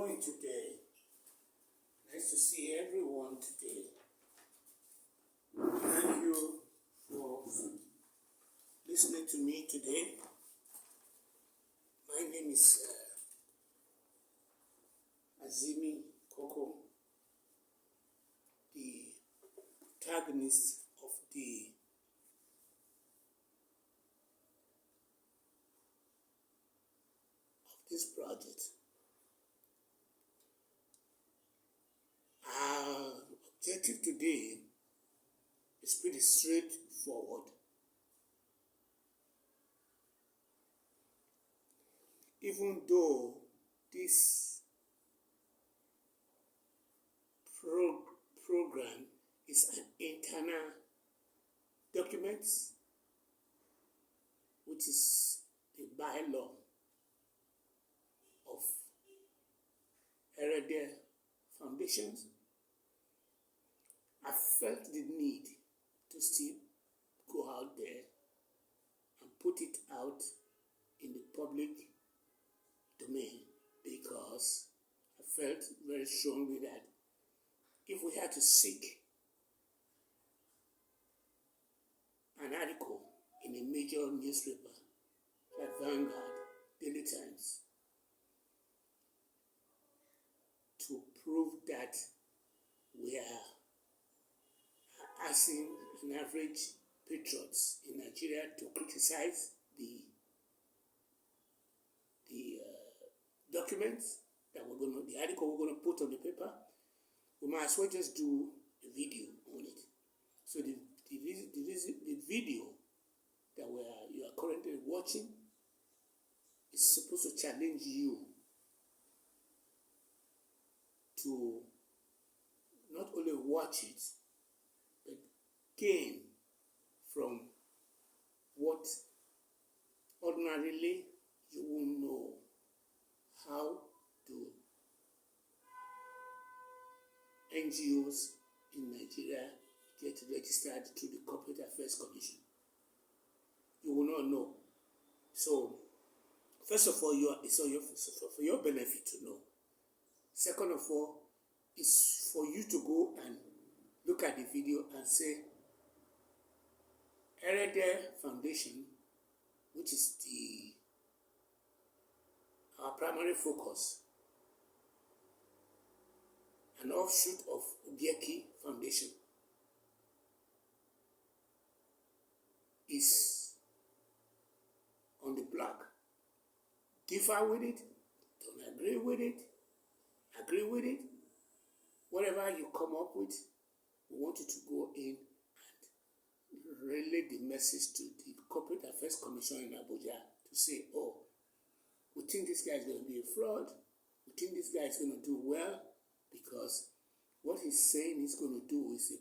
doing today? Nice to see everyone today. Thank you for listening to me today. My name is Azimi Koko, the protagonist of this project. Our objective today is pretty straightforward. Even though this program is an internal document, which is the bylaw of Hereditary Foundations, I felt the need to still go out there and put it out in the public domain, because I felt very strongly that if we had to seek an article in a major newspaper like Vanguard, Daily Times, to prove that we are asking an average patriots in Nigeria to criticize the documents that the article we're going to put on the paper, we might as well just do a video on it. So the video that you are currently watching is supposed to challenge you to not only watch it, but gain from what ordinarily you won't know how do NGOs in Nigeria get registered to the Corporate Affairs Commission. You will not know. So, first of all, for your benefit to know. Second of all, is for you to go and look at the video and say, Hereditary Foundation, which is our primary focus, an offshoot of Ubieki Foundation, is on the block. Differ with it, don't agree with it, agree with it, whatever you come up with, we want you to go in and relay the message to the Corporate Affairs Commission in Abuja to say, oh, we think this guy is going to be a fraud, we think this guy is going to do well, because what he's saying he's going to do is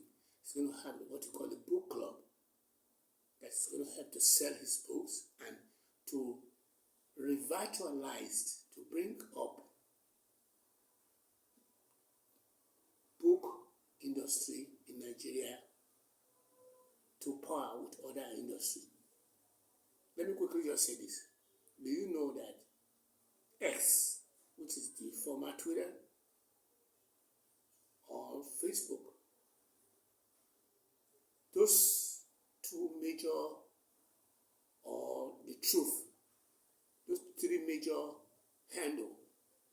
he's going to have what you call a book club that's going to help to sell his books and to revitalize, to bring up book industry in Nigeria to par with other industry. Let me quickly just say this. Do you know that X, which is the former Twitter or Facebook, those two major, or the truth, those three major handle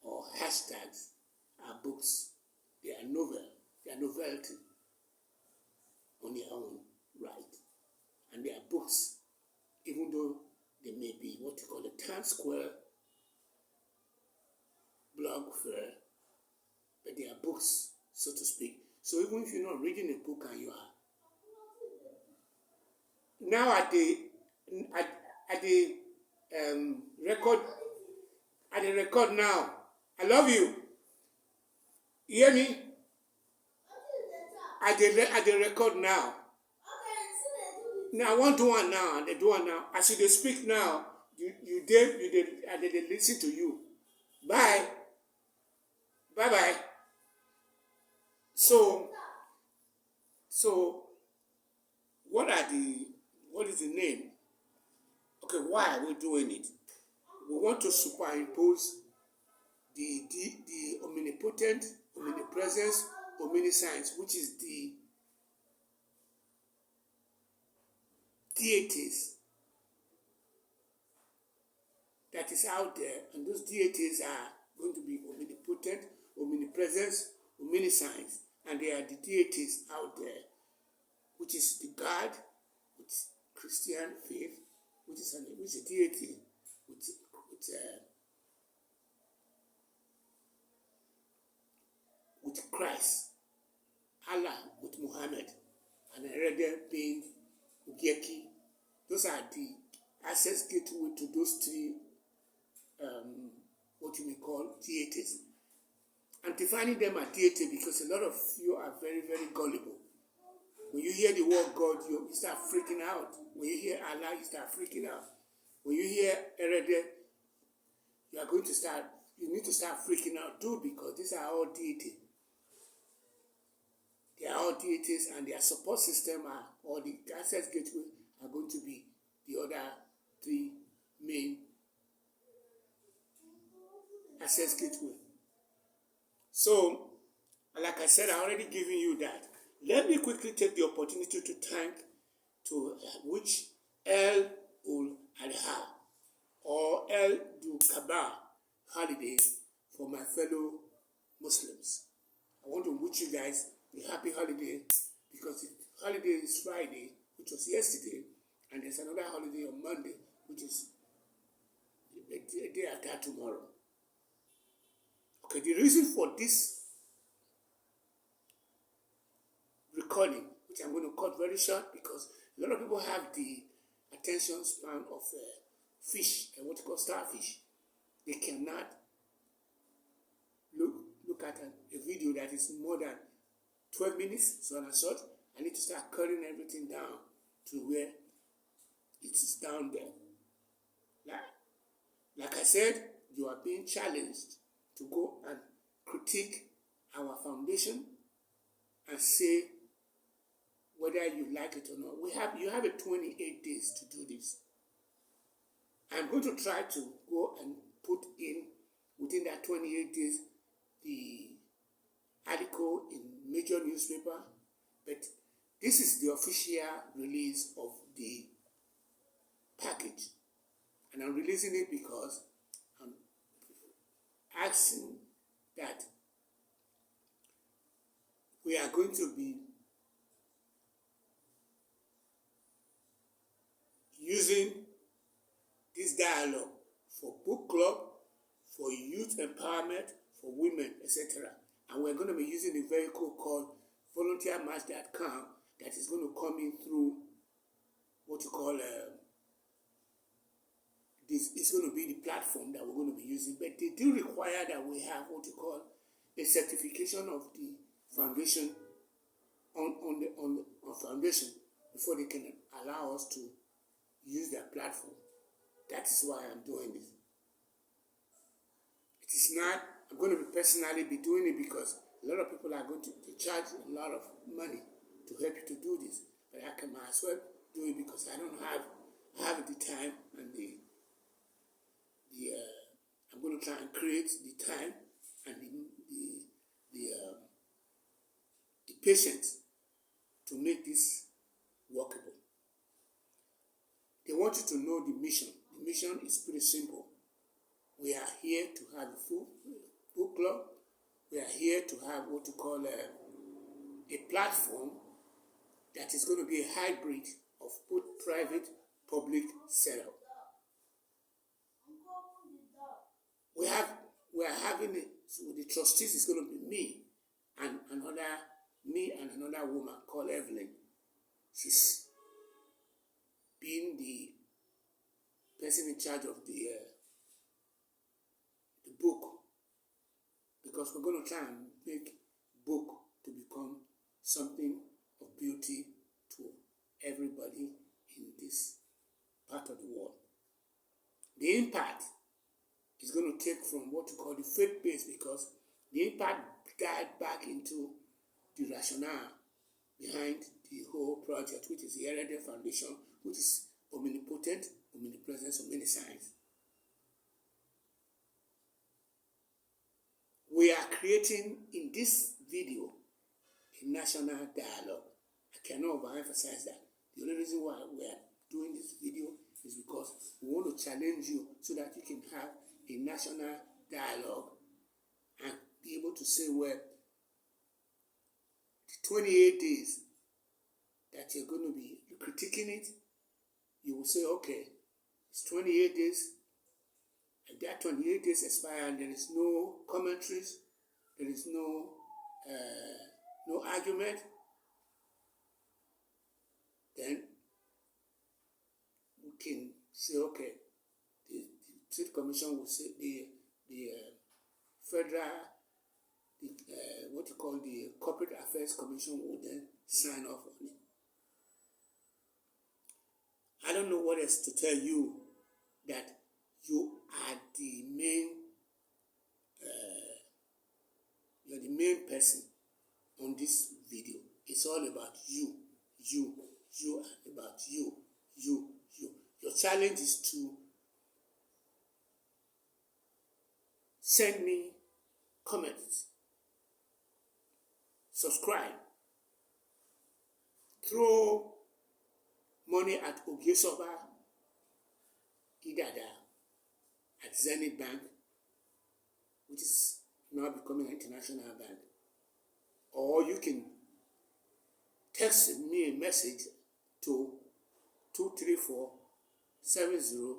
or hashtags are books. They are novelty on their own right. And they are books, even though they may be what you call a Times Square blog fair, but they are books, so to speak. So even if you're not reading a book and you are now at the record now, I love you. You hear me? At the record now. Now I want to do one now, and they do one now. As you speak now, they listen to you. Bye. Bye. So what is the name? Okay, why are we doing it? We want to superimpose the omnipotent, omnipresence, omniscience, which is the deities that is out there, and those deities are going to be omnipotent, omnipresence, omniscience, and they are the deities out there, which is the God, which is Christian faith, which is a deity, with Christ, Allah with Muhammad, and another being Ugeki. Those are the access gateway to those three, what you may call deities. I'm defining them as deity because a lot of you are very, very gullible. When you hear the word God, you start freaking out. When you hear Allah, you start freaking out. When you hear Erede, you need to start freaking out too, because these are all deities. They are all deities, and their support system or the access gateway are going to be the other three main access gateway. So, like I said, I already given you that. Let me quickly take the opportunity to thank to which El Ul Adha or El Du Kaaba holiday for my fellow Muslims. I want to wish you guys a happy holiday, because the holiday is Friday, which was yesterday, and there's another holiday on Monday, which is the day after tomorrow. Okay, the reason for this recording, which I'm going to cut very short, because a lot of people have the attention span of fish, and what you call starfish. They cannot look at a video that is more than 12 minutes, so on and so. I need to start cutting everything down to where it is down there. Like I said, you are being challenged to go and critique our foundation and say whether you like it or not. You have a 28 days to do this. I'm going to try to go and put in within that 28 days the article in major newspaper, but this is the official release of the package, and I'm releasing it because I'm asking that we are going to be using this dialogue for book club, for youth empowerment, for women, etc. And we're going to be using a vehicle called volunteermatch.com that is going to come in through what you call this is going to be the platform that we're going to be using. But they do require that we have what you call a certification of the foundation on foundation before they can allow us to use their platform. That is why I'm doing this. It is not, I'm going to personally be doing it because a lot of people are going to charge a lot of money to help you to do this. But I can might as well do it because I have the time and I'm going to try and create the time and the patience to make this workable. They want you to know the mission. The mission is pretty simple. We are here to have a full book club. We are here to have what you call a platform that is going to be a hybrid of both private, public setup. We are having it. So the trustees is going to be me and another woman called Evelyn. She's being the person in charge of the book, because we're going to try and make book to become something of beauty to everybody in this part of the world. The impact is going to take from what you call the faith base, because the impact died back into the rationale behind the whole project, which is the Herede Foundation, which is omnipotent, omnipresence, omniscience. we are creating in this video a national dialogue. I cannot overemphasize that. The only reason why we are doing this video is because we want to challenge you so that you can have a national dialogue and be able to say, well, the 28 days that you're going to be critiquing it, you will say, okay, it's 28 days. If that 28 days expire and there is no commentaries, there is no argument, then we can say, okay, the Trade Commission will say, the federal, what you call the Corporate Affairs Commission will then sign off on it. I don't know what else to tell you that you are the main, you're the main person on this video. It's all about you, about you. Your challenge is to send me comments, subscribe, throw money at Ogesoba Idada at Zenith Bank, which is now becoming an international bank. Or you can text me a message to 234 70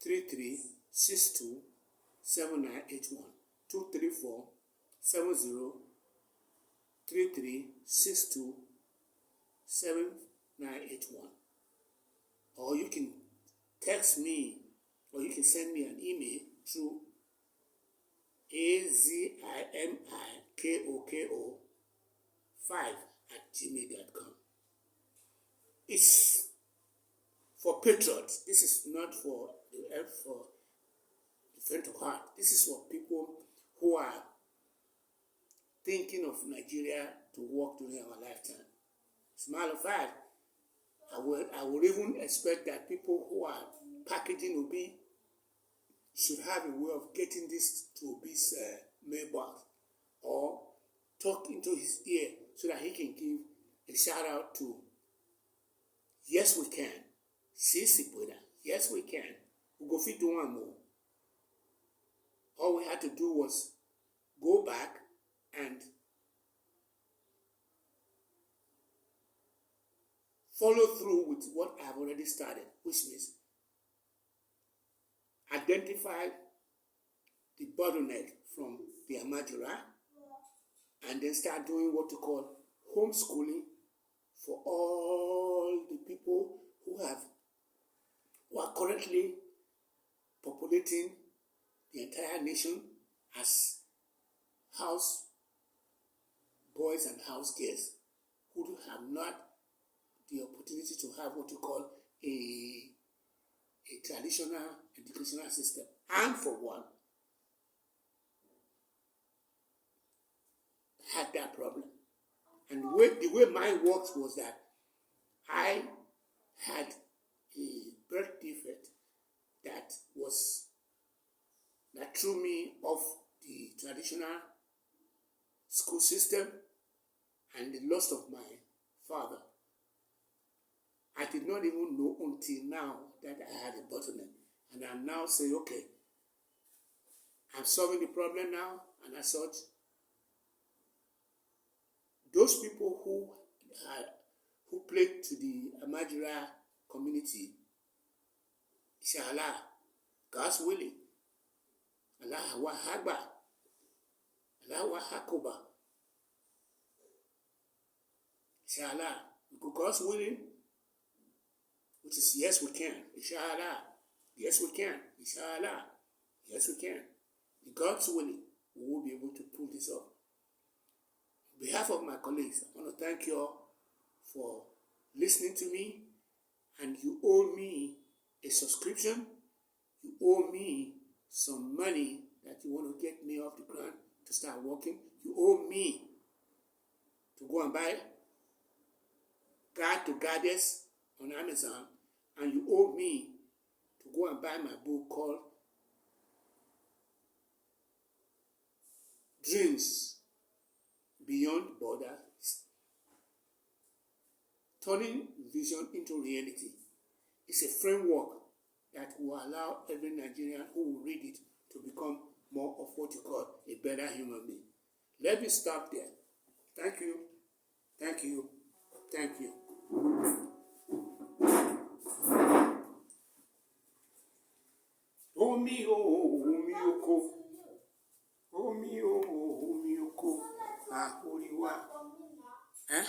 33 62 7981. 234 70 33 62 7981. Or you can text me, or you can send me an email through azimikoko5@gmail.com. It's for Patriot. This is not for the faint of heart. This is for people who are thinking of Nigeria to work during our lifetime. As a matter of fact, I would even expect that people who are packaging Obi should have a way of getting this to Obi's mailbox or talk into his ear so that he can give a shout out to Yes We Can. Sisi Pueda. Yes We Can. We go fit do one more. All we had to do was go back and follow through with what I've already started, which means identify the bottleneck from the Amajura and then start doing what you call homeschooling for all the people who are currently populating the entire nation as house boys and house girls who have not the opportunity to have what you call a traditional educational system. And for one, had that problem. And the way mine works was that I had a birth defect that threw me off the traditional school system and the loss of my father. I did not even know until now that I had a bottleneck. And I now say, okay, I'm solving the problem now, and as such, those people who played to the Amajira community, inshallah, God's willing, Allah wa Hagba, Allah wa Hakoba, inshallah, God's willing, which is yes we can, inshallah, yes we can, inshallah, yes we can. God's willing, we will be able to pull this off. On behalf of my colleagues, I want to thank you all for listening to me, and you owe me a subscription, you owe me some money that you want to get me off the ground to start working, you owe me to go and buy Guide to Goddess on Amazon, and you owe me to go and buy my book called dreams beyond borders, turning vision into reality. It's a framework that will allow every Nigerian who will read it to become more of what you call a better human being. Let me stop there. Thank you. Thank you. Thank you. Omi o, omi oko. Omi o, omi oko. Ahoriwa.